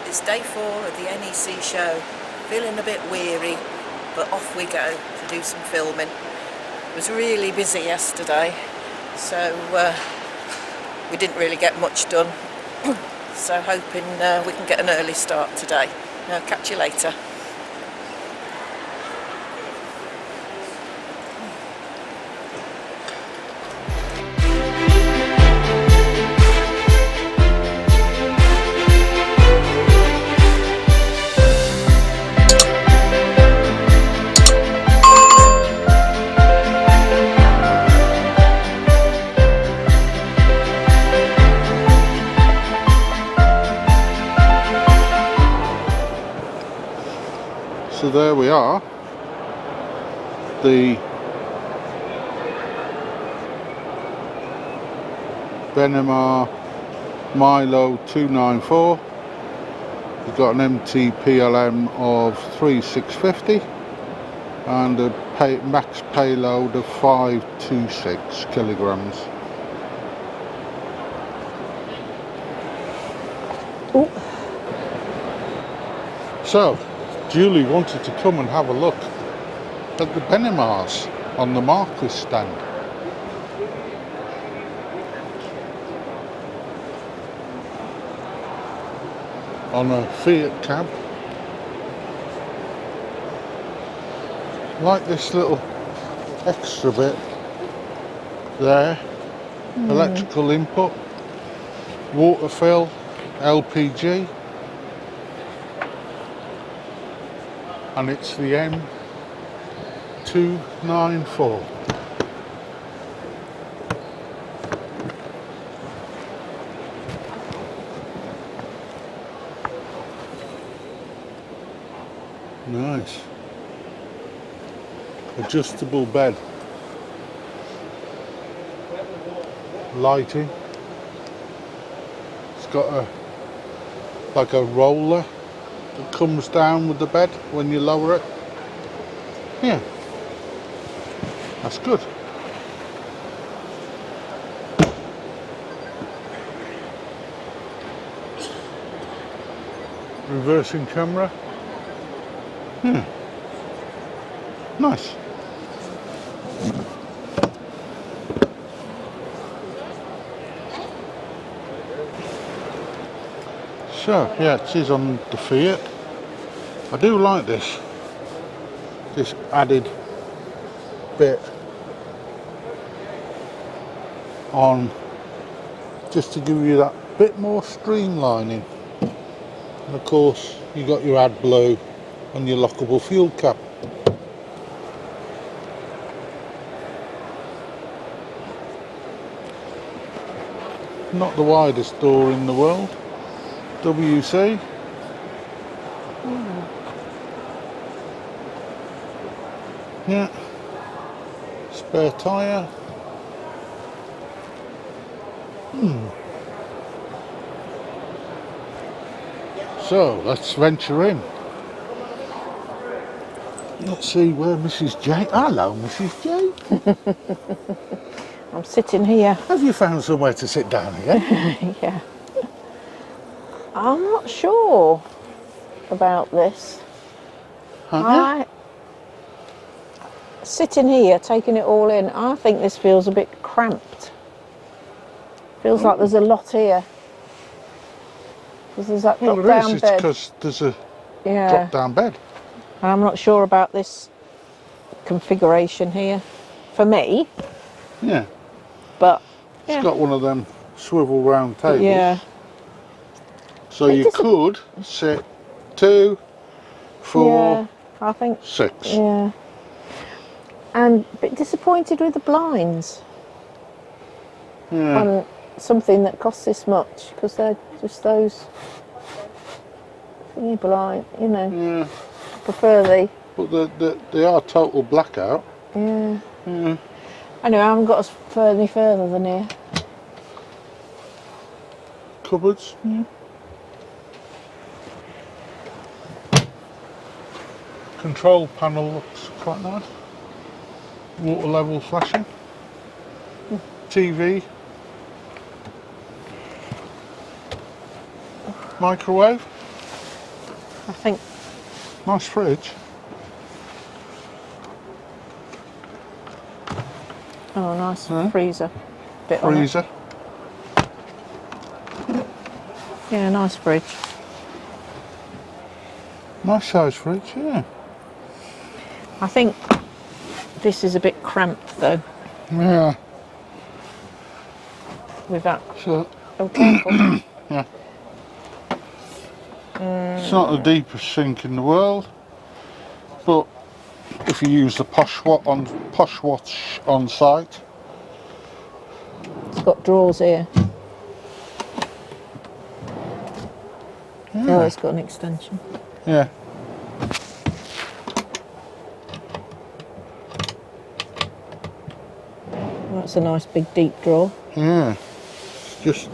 It's day 4 of the NEC show. Feeling a bit weary, but off we go to do some filming. It was really busy yesterday, so we didn't really get much done. So hoping we can get an early start today. I'll catch you later. So there we are, the Benimar Milo 294. We've got an MT PLM of 3650 and a max payload of 526 kilograms. Ooh. So Julie wanted to come and have a look at the Benimars on the Marquis stand. On a Fiat cab. Like this little extra bit there. Electrical input, water fill, LPG. And it's the M294. Nice. Adjustable bed. Lighting. It's got like a roller that comes down with the bed when you lower it. Yeah, that's good. Reversing camera. Yeah, nice. So yeah, it is on the Fiat. I do like this added bit on, just to give you that bit more streamlining. And of course you got your AdBlue and your lockable fuel cap. Not the widest door in the world. WC. Yeah. Spare tyre. So let's venture in. Let's see where Mrs. J. Hello, Mrs. J. I'm sitting here. Have you found somewhere to sit down again? Yeah. I'm not sure about this. Sitting here, taking it all in, I think this feels a bit cramped. Feels like there's a lot here. Because there's that drop down bed. Because there's a drop down bed. And I'm not sure about this configuration here. For me. Yeah. But it's got one of them swivel round tables. Yeah. So you could sit 2, 4, I think 6. Yeah. And a bit disappointed with the blinds. Yeah. On something that costs this much, because they're just those thingy blind, you know. Yeah. I prefer But they are total blackout. Yeah. Yeah. Anyway, I haven't got any further than here. Cupboards. Yeah. Control panel looks quite nice. Water level flashing. TV. Microwave. I think. Nice fridge. Oh, nice freezer bit Freezer. on it. Yeah, nice fridge. Nice size fridge, yeah. I think this is a bit cramped though. Yeah. With that. So, Oh, careful. yeah. It's not the deepest sink in the world, but if you use the posh wash on site. It's got drawers here. Yeah. Oh, it's got an extension. Yeah. That's a nice big deep drawer. Yeah. It's just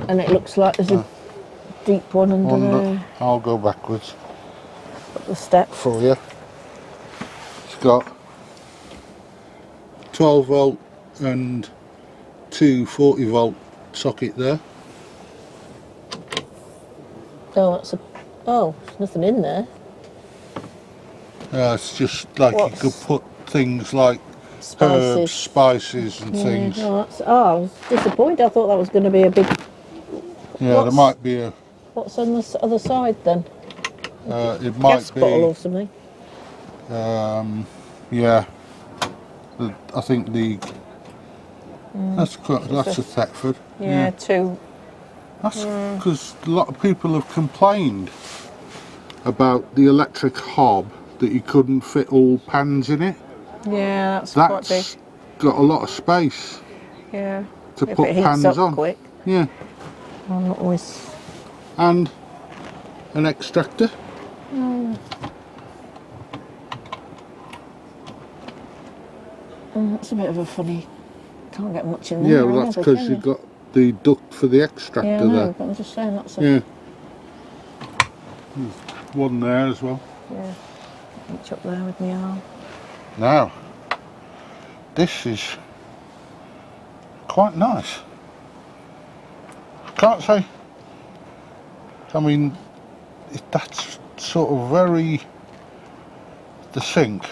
and it looks like there's a deep one under there. I'll go backwards. Up the step. For you. It's got 12 volt and two 40 volt socket there. Oh, that's a. Oh, there's nothing in there. It's just like you could put things like herbs, spices and things. Oh, I was disappointed. I thought that was going to be a big. Yeah, there might be a. What's on the other side then? It might gas be. Bottle or something. Yeah. I think the. That's a Thetford. Yeah, two. That's because a lot of people have complained about the electric hob that you couldn't fit all pans in it. Yeah, that's quite big. Got a lot of space. Yeah. To put pans on. Quick. Yeah. I'm not always. And an extractor. That's a bit of a funny. Can't get much in there. Yeah, well, that's because you've got the duct for the extractor there. But I'm just saying that's a. Yeah. There's one there as well. Yeah. Reach up there with my arm. Now, this is quite nice. Can't say. I mean, that's sort of very. The sink.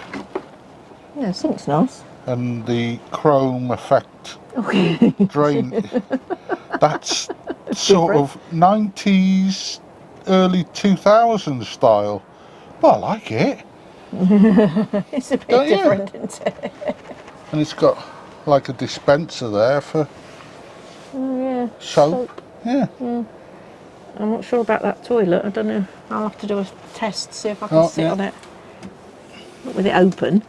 Yeah, sink's nice. And the chrome effect drain. That's sort of 90s, early 2000s style. Well, I like it. It's a bit different, isn't it? And it's got like a dispenser there for soap. Yeah. I'm not sure about that toilet. I don't know. I'll have to do a test, see if I can sit on it. Not with it open.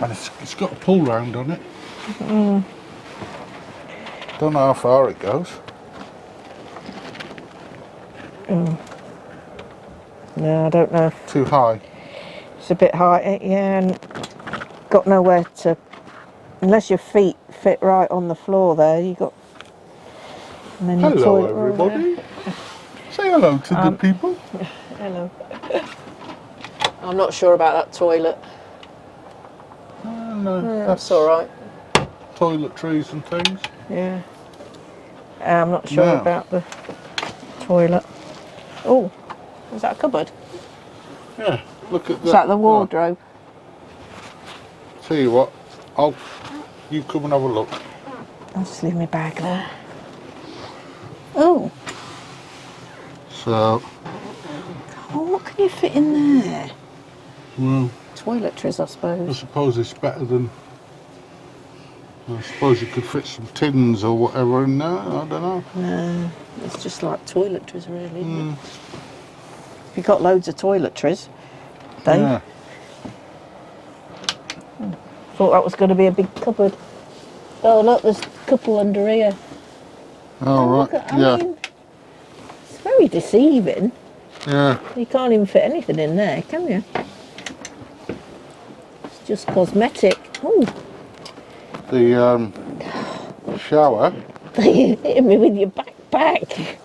And it's got a pull round on it. Don't know how far it goes. No, I don't know. Too high. It's a bit high, yeah, and got nowhere to. Unless your feet fit right on the floor there, you got. And then hello, everybody. Say hello to the people. Hello. I'm not sure about that toilet. No, that's all right. Toiletries and things. Yeah. I'm not sure about the toilet. Oh, is that a cupboard? Yeah, look at that. Is that the wardrobe? Tell you what, you come and have a look. I'll just leave my bag there. Oh. So. Oh, what can you fit in there? Well. Toiletries, I suppose. I suppose it's better than. I suppose you could fit some tins or whatever in there. I don't know. No, it's just like toiletries, really. Isn't it? You've got loads of toiletries, Dave. Yeah. Thought that was going to be a big cupboard. Oh, look, there's a couple under here. Oh, right. I mean, it's very deceiving. Yeah. You can't even fit anything in there, can you? It's just cosmetic. Ooh. The shower. You hit me with your backpack.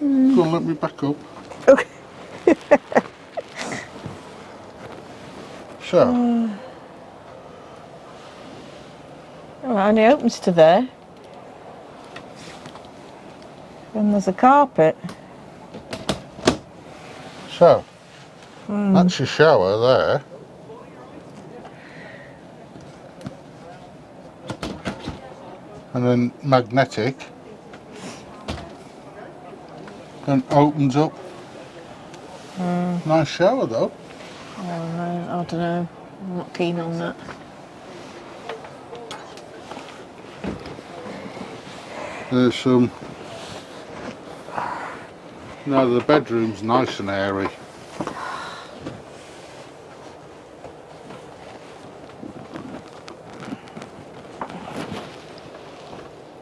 Go on, let me back up. Okay. So, Oh, it only opens to there. And there's a carpet. so that's your shower there. And then magnetic. And opens up. Nice shower though. Oh, no, I don't know. I'm not keen on that. There's some. Now the bedroom's nice and airy.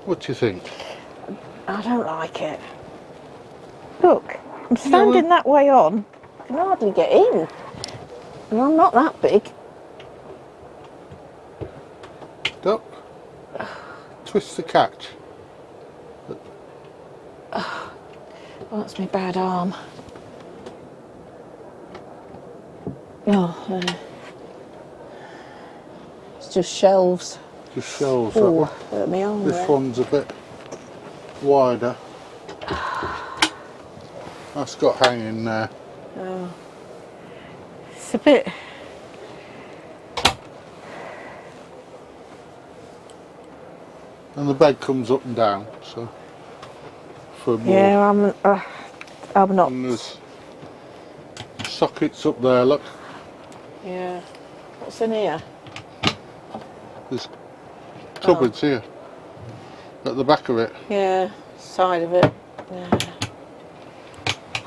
What do you think? I don't like it. Look, I'm standing that way on. I can hardly get in. And I'm not that big. Duck. Twist the catch. Oh, that's my bad arm. Oh, it's just shelves. Just shelves Ooh, that one. hurt my arm This there. one's a bit wider. That's got hanging there. Oh. It's a bit. And the bed comes up and down, so for more. Yeah, I'm not. And there's sockets up there, look. Yeah. What's in here? There's cupboards here. At the back of it. Yeah, side of it. Yeah.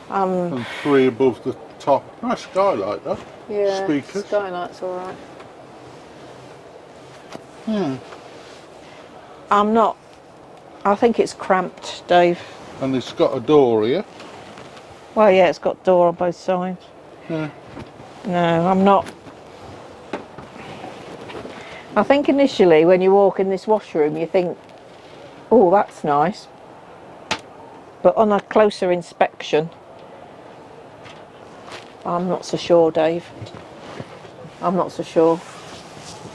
And 3 above the top. Nice skylight though. Yeah. Speakers. Skylight's alright. Yeah. I'm not. I think it's cramped, Dave. And it's got a door here. Well, yeah, it's got door on both sides. Yeah. No, I'm not. I think initially when you walk in this washroom you think, oh, that's nice. But on a closer inspection, I'm not so sure, Dave. I'm not so sure.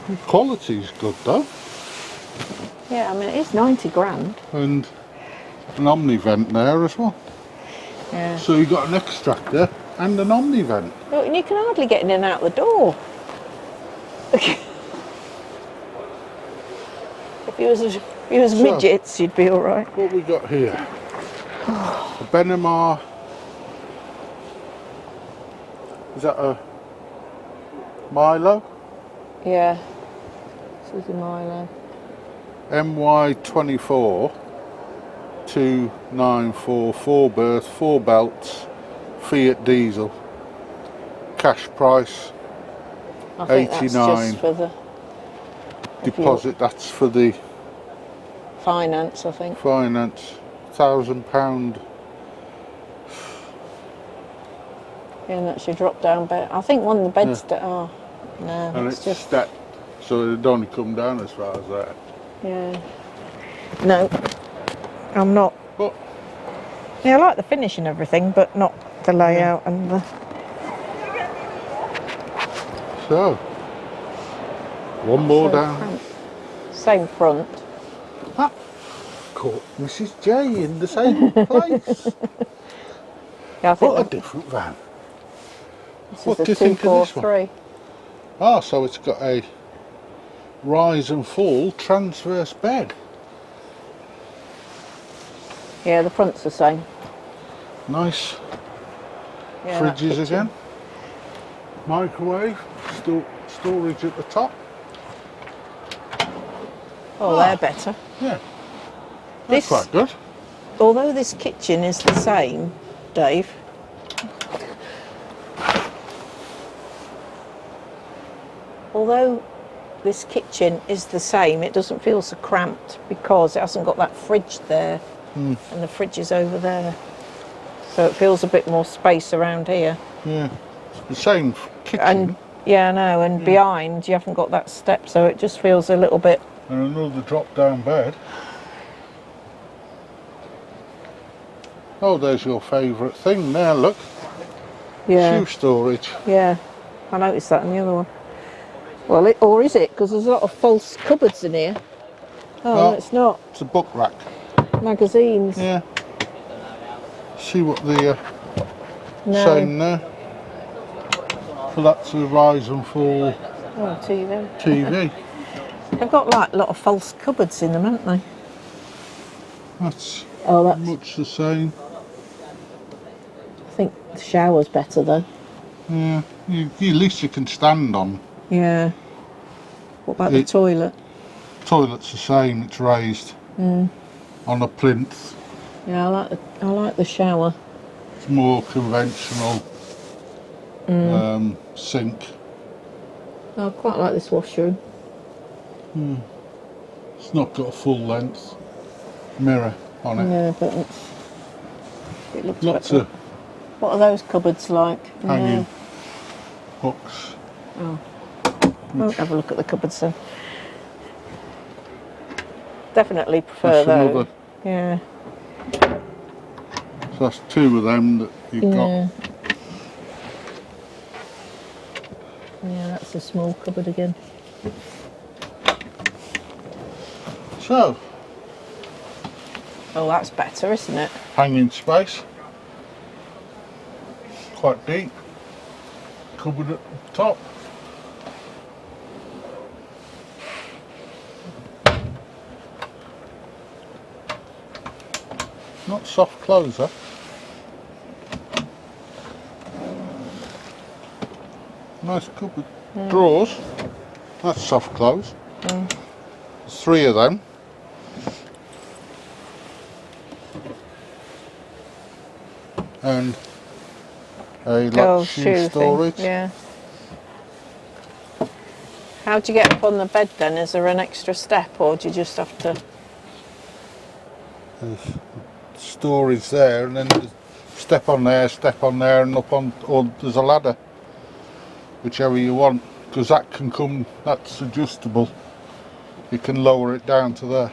The quality's good though. Yeah, I mean, it is 90 grand. And an omni vent there as well. Yeah. So you've got an extractor and an omni vent. Look, and you can hardly get in and out the door. If he was midgets, you'd be all right. What we got here? A Benimar. Is that a Milo? Yeah. This is a Milo. MY24 294 4 berth 4 belts Fiat diesel. Cash price I think 89. that's just for the deposit. That's for the finance, I think. finance. £1,000. Yeah, and that's your drop down bed. I think one of the beds that are. No, And it's just. stepped, so it'd only come down as far as that. Yeah. No, I'm not. But Yeah, I like the finish and everything, but not the layout and the. so, one more so down. cramped. Same front. That caught Mrs. J in the same place. Yeah, I think What a different van. this What is do a you think of this one? 243. Ah, so it's got a rise and fall transverse bed. Yeah, the front's the same. Nice Yeah, that fridges kitchen. again. Microwave, storage at the top. Oh, they're better. Yeah, that's This, quite good. although this kitchen is the same, Dave. Although this kitchen is the same, it doesn't feel so cramped because it hasn't got that fridge there, and the fridge is over there. So it feels a bit more space around here. Yeah, the same kitchen. And yeah, I know. And behind you haven't got that step, so it just feels a little bit. And another drop-down bed. Oh, there's your favourite thing there, look. Yeah. Shoe storage. Yeah, I noticed that in the other one. Well, or is it? Because there's a lot of false cupboards in here. Oh, no, it's not. It's a book rack. Magazines. Yeah. See what the No. saying there. So that's a rise and fall Oh, TV. TV. They've got like a lot of false cupboards in them, haven't they? That's that's much the same. I think the shower's better though. Yeah, at least you can stand on. Yeah. What about the toilet? Toilet's the same, it's raised on a plinth. Yeah, I like the shower. It's more conventional sink. I quite like this washroom. It's not got a full length mirror on it. Yeah, but it looks Lots better. of What are those cupboards like? hanging hooks. Oh. Won't have a look at the cupboards then. Definitely prefer That's those. another. Yeah. So that's two of them that you've got. Yeah, that's a small cupboard again. So, Oh, that's better, isn't it? hanging space. Quite deep. Cupboard at the top. Not soft closer. Nice cupboard. Drawers. That's soft close. There's three of them. And a Girls' shoe shoe storage. thing. Yeah. How do you get up on the bed then? Is there an extra step or do you just have to... There's storage there, and then there's step on there, and up on, or there's a ladder, whichever you want, because that can come, that's adjustable. You can lower it down to there.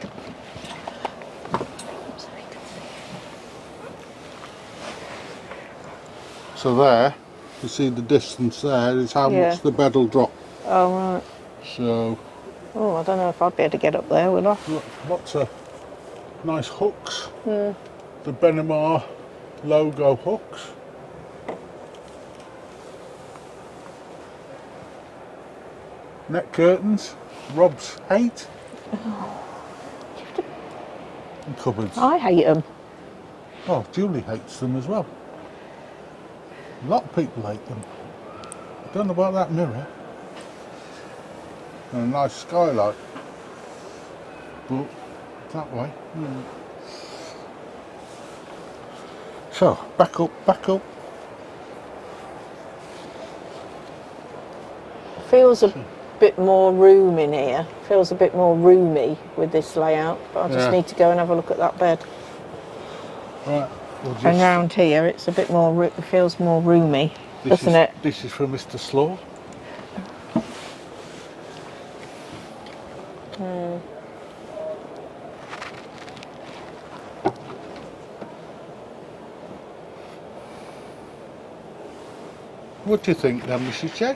So there, you see the distance there is how much the bed will drop. Oh, right. So, Oh, I don't know if I'd be able to get up there, would I? lots of nice hooks. The Benimar logo hooks. Net curtains, Rob's hate. And cupboards. I hate them. Oh, Julie hates them as well. A lot of people hate them. I don't know about that mirror. And a nice skylight. But that way. So, back up, back up. Feels a bit more room in here. Feels a bit more roomy with this layout, but I just need to go and have a look at that bed. Right. We'll just, And round here, it's a bit more. It feels more roomy, doesn't it? This is from Mr. Slaw. What do you think then, Mrs. J?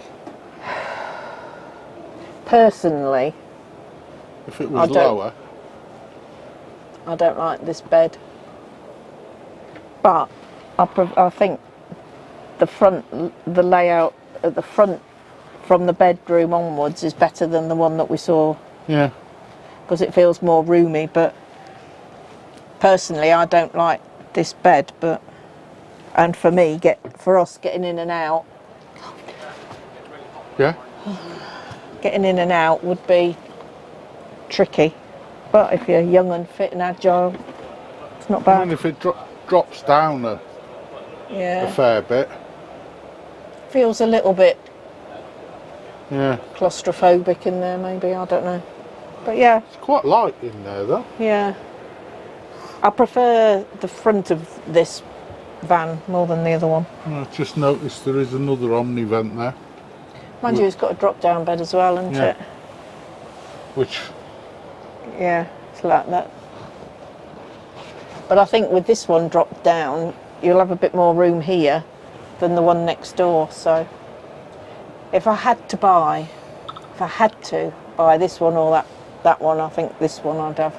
Personally, If it was lower? I don't like this bed, but I think the layout at the front from the bedroom onwards is better than the one that we saw. Yeah. Because it feels more roomy, but personally I don't like this bed, and for me, for us getting in and out, getting in and out would be tricky, but if you're young and fit and agile, it's not bad. And if it drops down a fair bit. Feels a little bit Yeah. claustrophobic in there, maybe, I don't know. But yeah. It's quite light in there though. Yeah. I prefer the front of this van more than the other one. I just noticed there is another Omni vent there. Mind you, it's got a drop-down bed as well, hasn't it? Which... Yeah, it's like that. But I think with this one dropped down, you'll have a bit more room here than the one next door. So if I had to buy if I had to buy this one or that one, I think this one I'd have.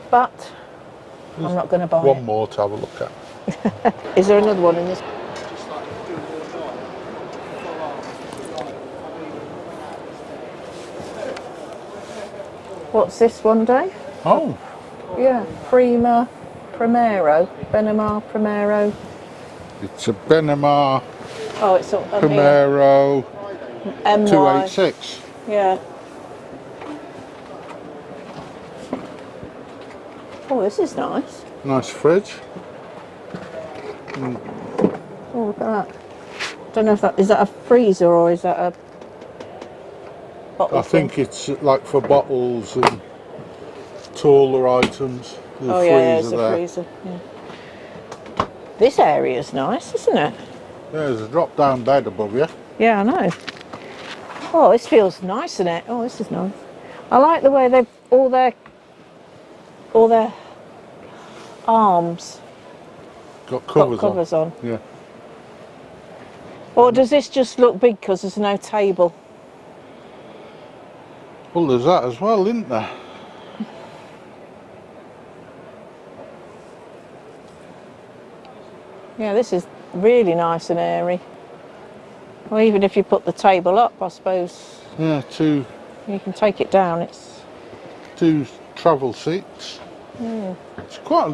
But I'm not going to buy it. One more to have a look at. Is there another one in this? What's this one, Dave? Oh, Yeah, Primero, Benimar Primero. it's a Benimar Oh, it's up here. Primero MY. 286. Yeah. Oh, this is nice. Nice fridge. Oh, look at that. Don't know if that is that a freezer or is that a bottle? I think it's like for bottles and taller items. There's Oh a yeah, it's freezer a there. freezer. Yeah. This area's nice, isn't it? There's a drop down bed above you. Yeah, I know. Oh, this feels nice, isn't it? Oh, this is nice. I like the way they've all their arms Got got covers on. Yeah. Or does this just look big because there's no table? Well, there's that as well, isn't there? Yeah, this is really nice and airy. Well, even if you put the table up, I suppose Yeah, two you can take it down. It's travel seats. It's quite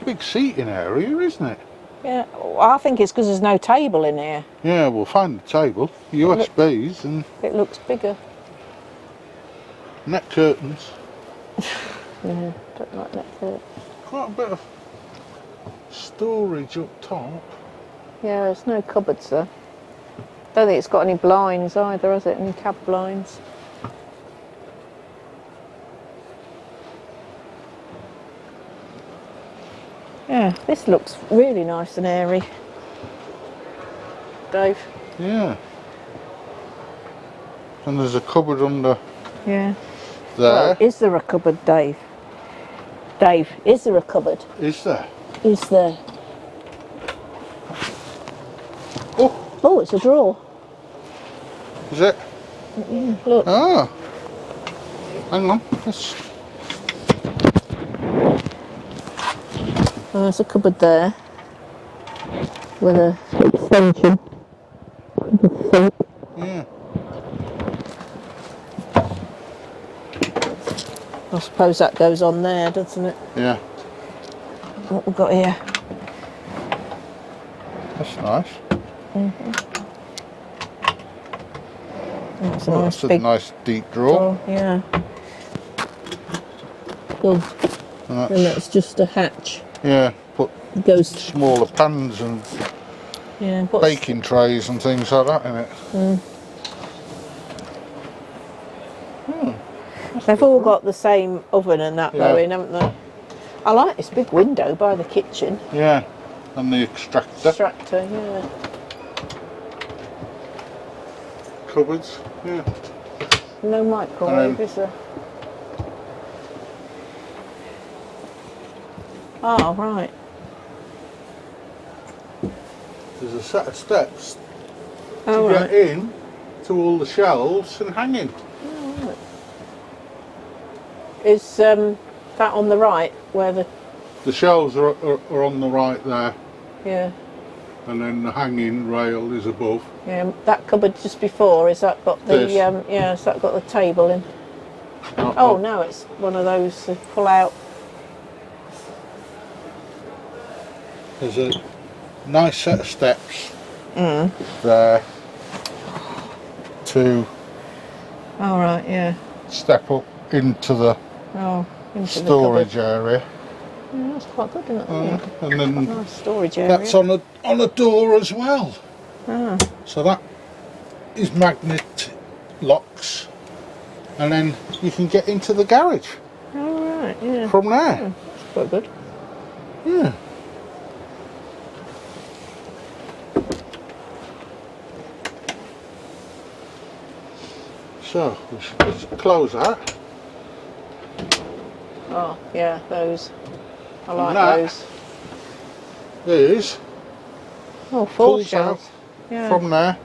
a big seating area, isn't it? yeah. Well, I think it's because there's no table in here. Yeah, we'll find the table, USBs and It looks bigger. net curtains. Yeah, don't like that bit. Quite a bit of storage up top. Yeah, there's no cupboards there. Don't think it's got any blinds either, has it? Any cab blinds? Yeah, this looks really nice and airy. Dave? Yeah. And there's a cupboard under Yeah. there. Well, is there a cupboard, Dave? Dave, is there a cupboard? Is there? Is there? Oh, Oh, it's a drawer. is it? Yeah, look. Ah. Hang on. Let's... Oh, there's a cupboard there with a extension. Yeah. I suppose that goes on there, doesn't it? Yeah. What we've got here. That's nice. That's a Oh, nice that's a big nice deep drawer. drawer. Yeah. Oh, And and that's, that's just a hatch. yeah, put It goes. smaller pans and Yeah. What's, baking trays and things like that in it. They've all got the same oven and that though Yeah. in, haven't they? I like this big window by the kitchen. Yeah. And the extractor. Extractor, yeah. Cupboards. Yeah. No microwave, And is there? Oh, right. There's a set of steps Oh, to right. get in to all the shelves and hanging. Is that on the right where the... The shelves are on the right there, Yeah. and then the hanging rail is above. Yeah, that cupboard just before, has that got the... This. yeah, has that got the table in? Oh, no, it's one of those to pull out. There's a nice set of steps there to Oh, right, yeah. step up into the Oh, into storage the cupboard. area. Yeah, that's quite good, isn't it? And then Nice storage area. that's on a door as well. Ah, So that is magnet locks, and then you can get into the garage all right, yeah. from there. That's quite good. Yeah. So we should just close that. Oh, yeah, those. I like that those. Is Oh, four pulls shelves. out Yeah. from there,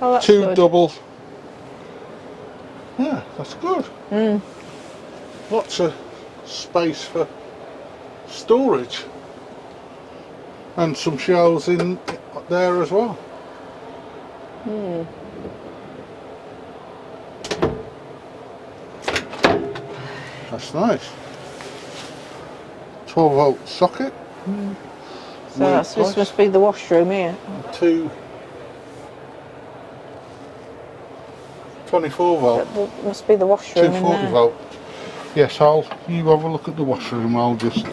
Oh, that's 2 good. double. Yeah, that's good. Lots of space for storage. And some shelves in there as well. That's nice. 12-volt socket. So this must be the washroom here. 2 24-volt. That must be the washroom in there. 240-volt. Yes, you have a look at the washroom. I'll just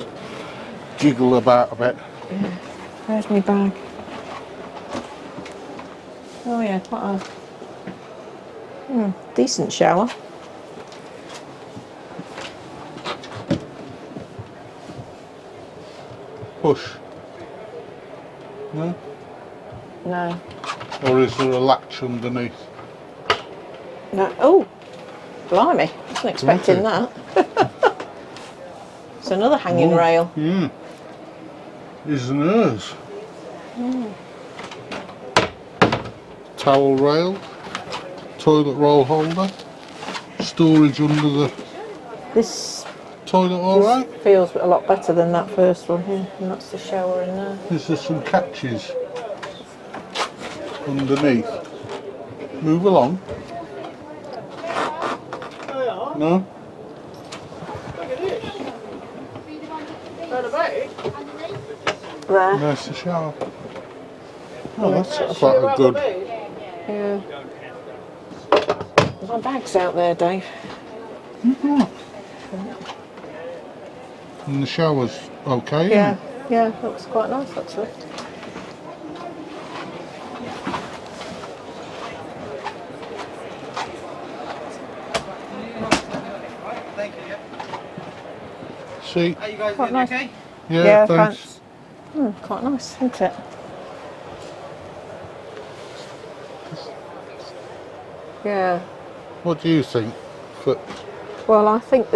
jiggle about a bit. Yeah. Where's my bag? Oh yeah, quite a decent shower. Push. No? No. Or is there a latch underneath? No. Oh, blimey! Wasn't expecting that. It's another hanging rail. Yeah. Isn't hers? Towel rail, toilet roll holder, storage under the This toilet. All right. feels a lot better than that first one here, and that's the shower in there. Is there some catches underneath? Move along. No? There. There's the shower. Oh, that's quite a good. Yeah. There's my bags out there, Dave. And the shower's okay. Yeah. Yeah, looks quite nice actually. See? Are you guys Quite doing nice. okay? Yeah, thanks. Quite nice, isn't it? Yeah. What do you think? Well, I think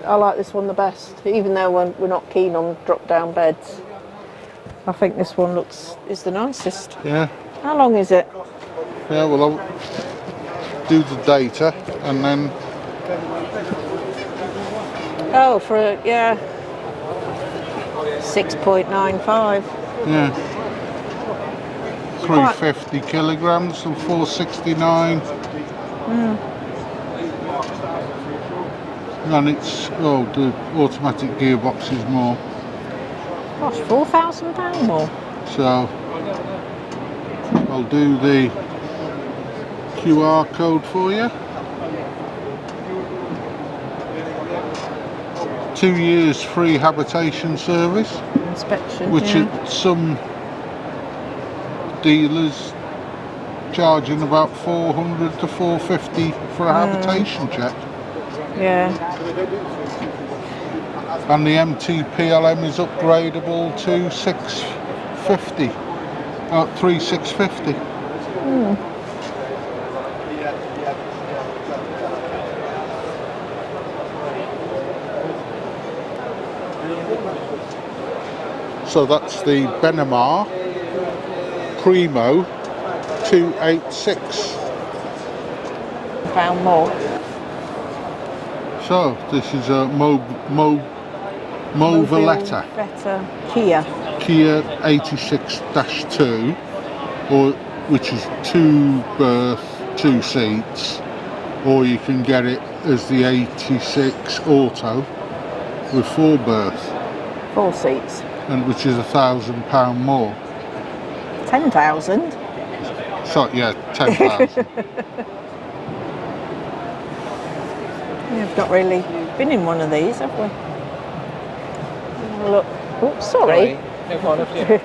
I like this one the best, even though we're not keen on drop-down beds. I think this one is the nicest. Yeah. How long is it? Yeah, well, I'll do the data and then. Oh, yeah, 6.95. Yeah. 350 kilograms and 469. And it's, the automatic gearbox is more. Gosh, £4,000 more. So I'll do the QR code for you. 2 years free habitation service, Inspection. which at some dealers charging about 400 to 450 for a habitation check. Yeah. And the MT-PLM is upgradable to 650, 3650. So that's the Benimar Primo 286. £1 more. So this is a Mobilvetta Kia. 86-2, which is 2 berth, 2 seats, or you can get it as the 86 Auto with 4 berth, 4 seats. and which is £1,000 more. 10,000. So yeah, 10,000. We've not really been in one of these, have we? Look. Oh, sorry. No problem, yeah.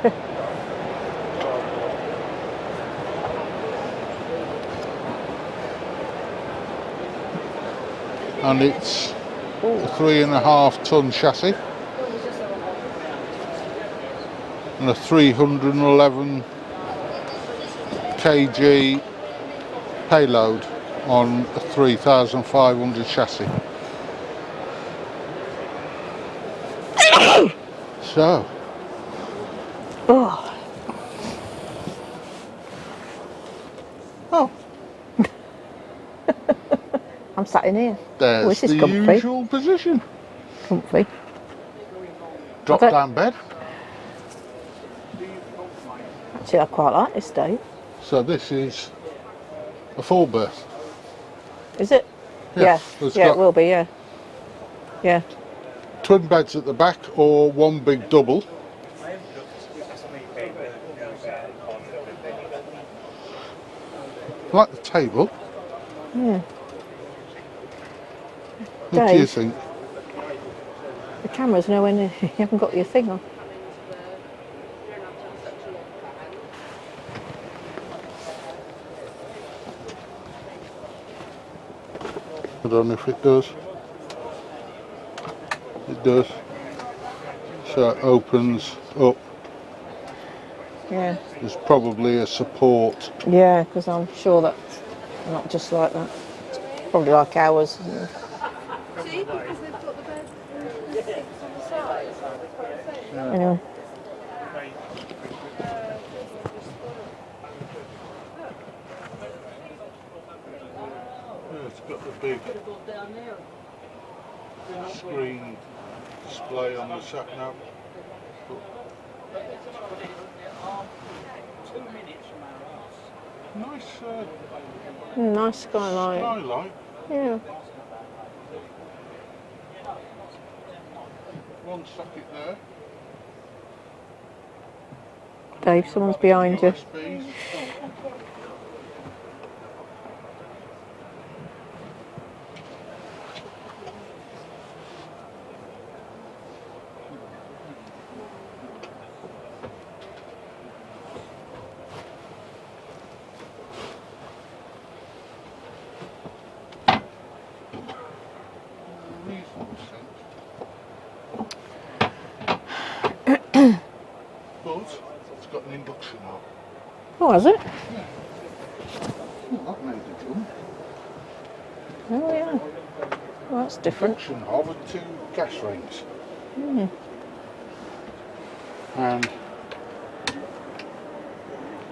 And it's a 3.5 ton chassis and a 311 kg payload on a 3,500 chassis. So, Oh, I'm sat in here. there's This is the comfy. usual position. Comfy. Drop down bed. Actually, I quite like this, Dave. So this is a 4-berth. Is it? Yeah. It's Yeah, it got will be, yeah. Yeah. twin beds at the back or one big double. I like the table. Yeah. What do you Dave, think? the camera's nowhere near. You haven't got your thing on. I don't know if it does. It does. So it opens up. Yeah. There's probably a support. Yeah, because I'm sure that's not just like that. It's probably like ours. Isn't it? See, because they've got the bed and the seats on the side. Anyway. It's got the big screen display on the sat nav. Nice Nice skylight. skylight. Yeah. One socket there. Dave, someone's behind you. USBs. Reasonable sense. But it's got an induction hob. Oh, has it? Oh, that made it jump. Oh, yeah. Well, that's different. Induction hob and 2 gas rings. And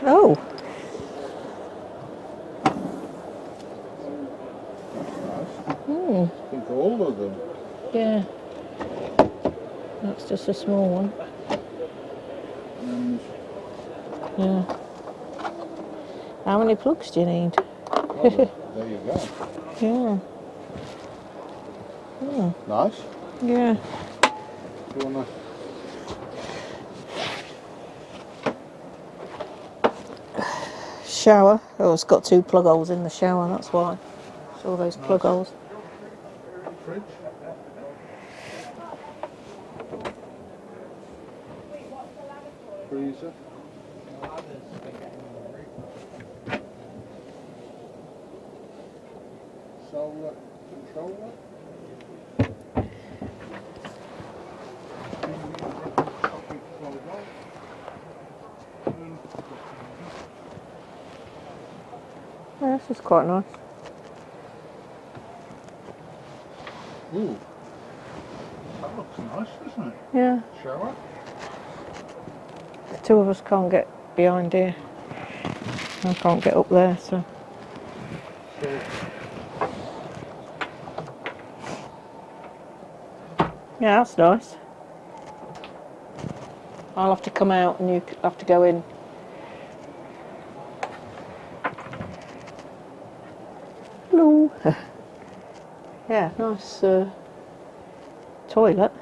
Oh. I think all of them. Yeah. That's just a small one. And Yeah. How many plugs do you need? oh, there you go. Yeah. Nice. Yeah. Do you wanna? Shower. Oh, it's got 2 plug holes in the shower, that's why. It's all those plug holes. Fridge. Freezer. Solar controller. Yeah, this is quite nice. Ooh, that looks nice, doesn't it? Yeah. Shower. The 2 of us can't get behind here. I can't get up there, so. So, Yeah, that's nice. I'll have to come out and you have to go in. Hello. Yeah, nice toilet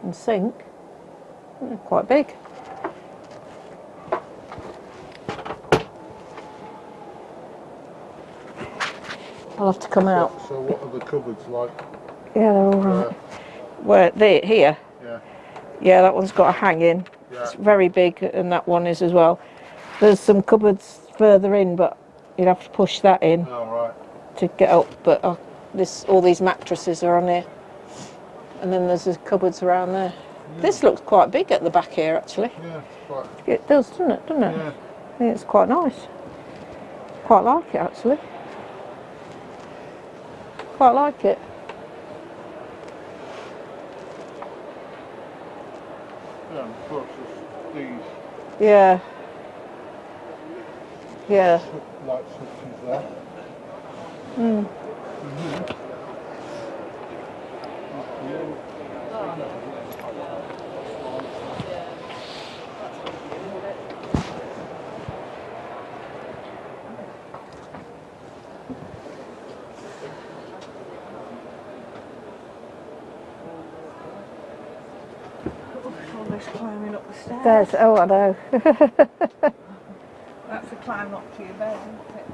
and sink. Yeah, quite big. I'll have to come out. so what are the cupboards like? Yeah, they're all right. Where they here? Yeah. Yeah, that one's got a hang-in. Yeah. It's very big, and that one is as well. There's some cupboards further in, but you'd have to push that in Oh, right. to get up. But all these mattresses are on here, and then there's the cupboards around there. Yeah. This looks quite big at the back here, actually. Yeah, it's quite. It does, doesn't it? Doesn't it? Yeah. I think it's quite nice. Quite like it, actually. Quite like it. Yeah, and of course there's these. Yeah. Yeah. Light switches there. Mm. All this climbing up the stairs. There's, oh, I know. That's a climb up to your bed, isn't it?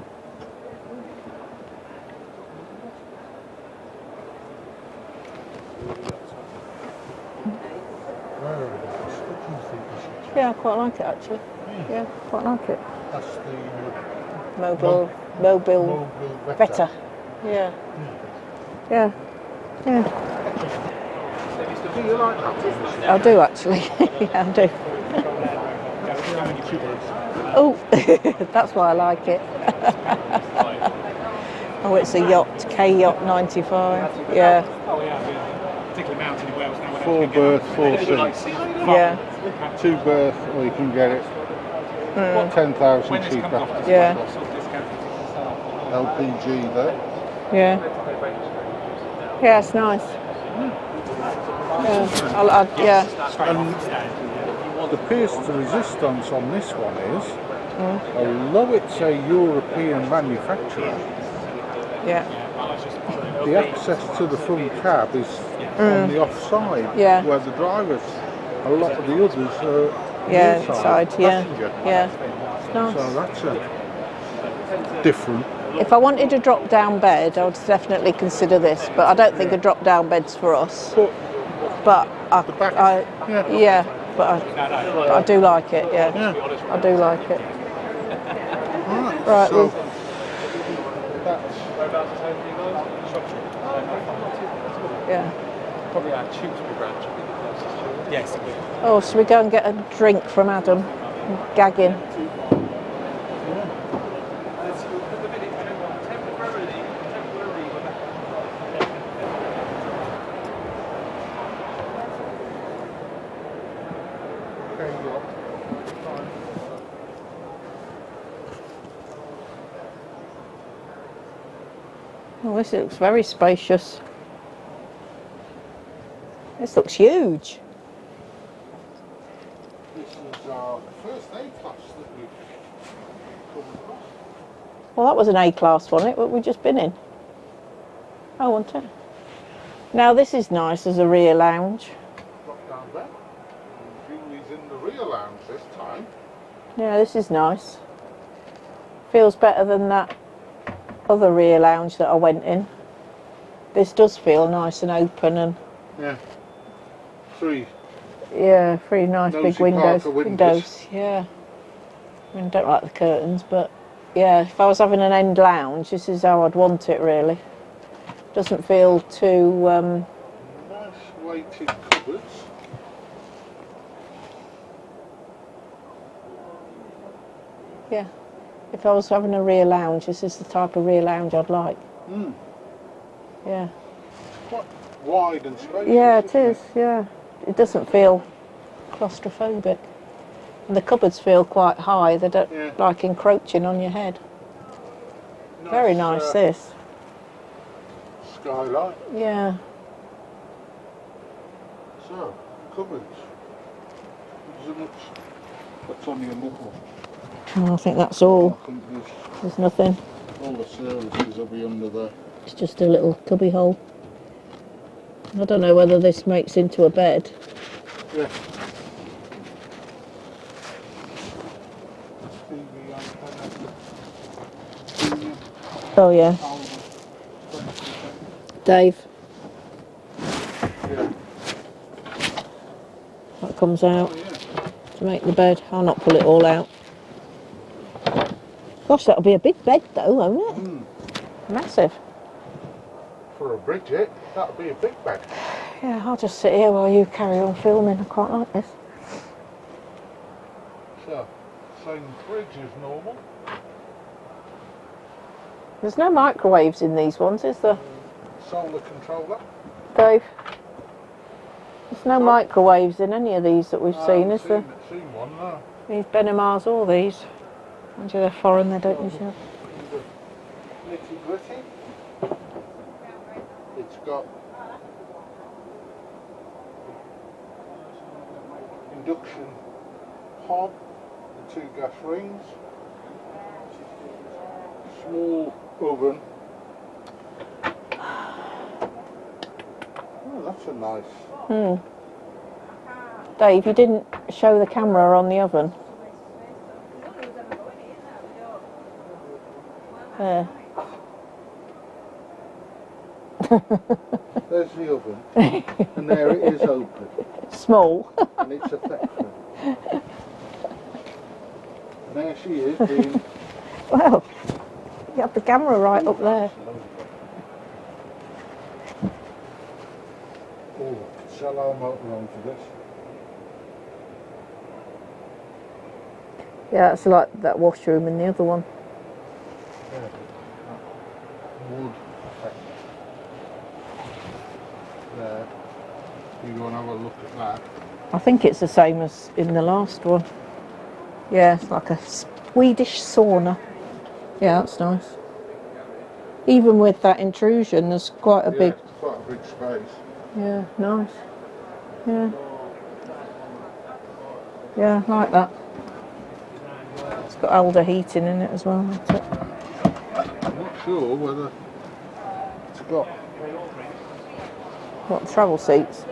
Where are they? What do you think we should check? Yeah, I quite like it actually. Yeah, quite like it. That's the Mobilvetta. Yeah. Yeah. Yeah. Do you like that? I do actually. Yeah, I do. Oh, that's why I like it. Oh, it's a yacht, k-yacht 95. Yeah. Oh yeah, particularly mountain in Wales now. 4 berth, 4 seats. Yeah. 2 berth, or you can get it 10,000 cheaper. Yeah. LPG though. Yeah. Yeah, it's nice. Yeah. Yeah. And the pierce to resistance on this one is, although it's a European manufacturer, Yeah. the access to the front cab is on the offside, Yeah. where the drivers, a lot of the others are inside. Yeah. passenger. Yeah. It's nice. So that's a different. If I wanted a drop-down bed, I would definitely consider this, but I don't think a drop-down bed's for us. But I do like it. Yeah, I do like it. Right. So that's Yeah. Probably our Tewkesbury branch. Yes. Oh, should we go and get a drink from Adam? I'm gagging. Oh, this looks very spacious. This looks huge. This is our first A-class that we've come across. Well, that was an A-class, wasn't it? What we've just been in. Oh, wasn't it? Now this is nice as a rear lounge. Drop down there. Julie's in the rear lounge this time. Yeah, this is nice. Feels better than that other rear lounge that I went in. This does feel nice and open and Yeah. 3. yeah, 3 nice Nosy big windows. Parker windows. Yeah. I mean, I don't like the curtains, but yeah, if I was having an end lounge, this is how I'd want it really. Doesn't feel too Nice weighted cupboards. yeah. If I was having a rear lounge, this is the type of rear lounge I'd like. Yeah. Quite wide and spacious. Yeah, it isn't is, yeah. It doesn't feel claustrophobic. And the cupboards feel quite high, they don't like encroaching on your head. Very nice, this. Skylight. Yeah. So, cupboards. Is there much? That's only a knuckle. Oh, I think that's all. I think There's nothing. all the services will be under there. It's just a little cubby hole. I don't know whether this makes into a bed. Yeah. Oh yeah. Dave. Yeah. That comes out Oh, yeah. to make the bed. I'll not pull it all out. Gosh, that'll be a big bed though, won't it? Massive. For a Bridget, that'll be a big bed. Yeah, I'll just sit here while you carry on filming. I quite like this. So, same fridge as normal. There's no microwaves in these ones, is there, Solar controller. Dave? There's no microwaves in any of these that we've seen, is there? Seen one, no. These Benimars or these. Do they're foreign, they don't usually have. Nitty gritty. It's got induction hob, the 2 gas rings, small oven. Oh, that's a nice. Dave, you didn't show the camera on the oven. There. There's the oven, and there it is open, Small. and it's a factory. And there she is being. Well, you have the camera right up there. Oh, sell our motorhome for this. Yeah, it's like that washroom in the other one. Yeah, wood effect. There. You go and have a look at that. I think it's the same as in the last one. Yeah, it's like a Swedish sauna. Yeah, that's nice. Even with that intrusion, there's quite a big... It's quite a big space. Yeah, nice. Yeah. Yeah, I like that. It's got older heating in it as well, hasn't it? I'm not sure whether it's got. What, travel seats?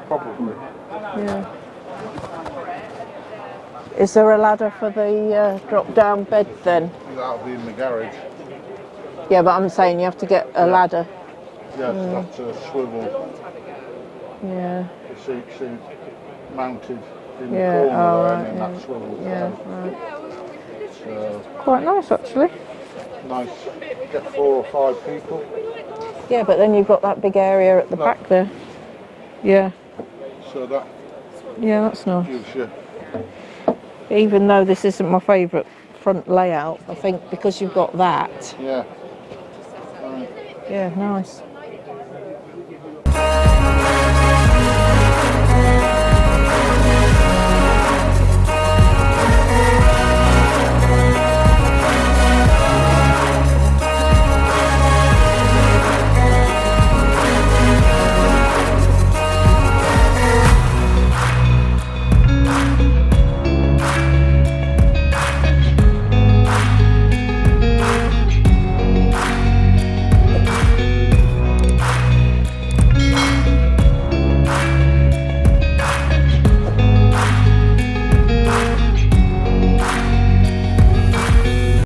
Probably. Yeah. Is there a ladder for the drop-down bed then? That'll be in the garage. Yeah, but I'm saying you have to get a ladder. Yes, that's a swivel. Yeah. The seats mounted in Yeah, the corner there, right, and then that swivels Yeah, down. right. So Quite nice actually. nice. Get 4 or 5 people. Yeah, but then you've got that big area at the back there. Yeah. So that Yeah, that's nice. gives you. Even though this isn't my favourite front layout, I think because you've got that. Yeah. Right. Yeah, nice.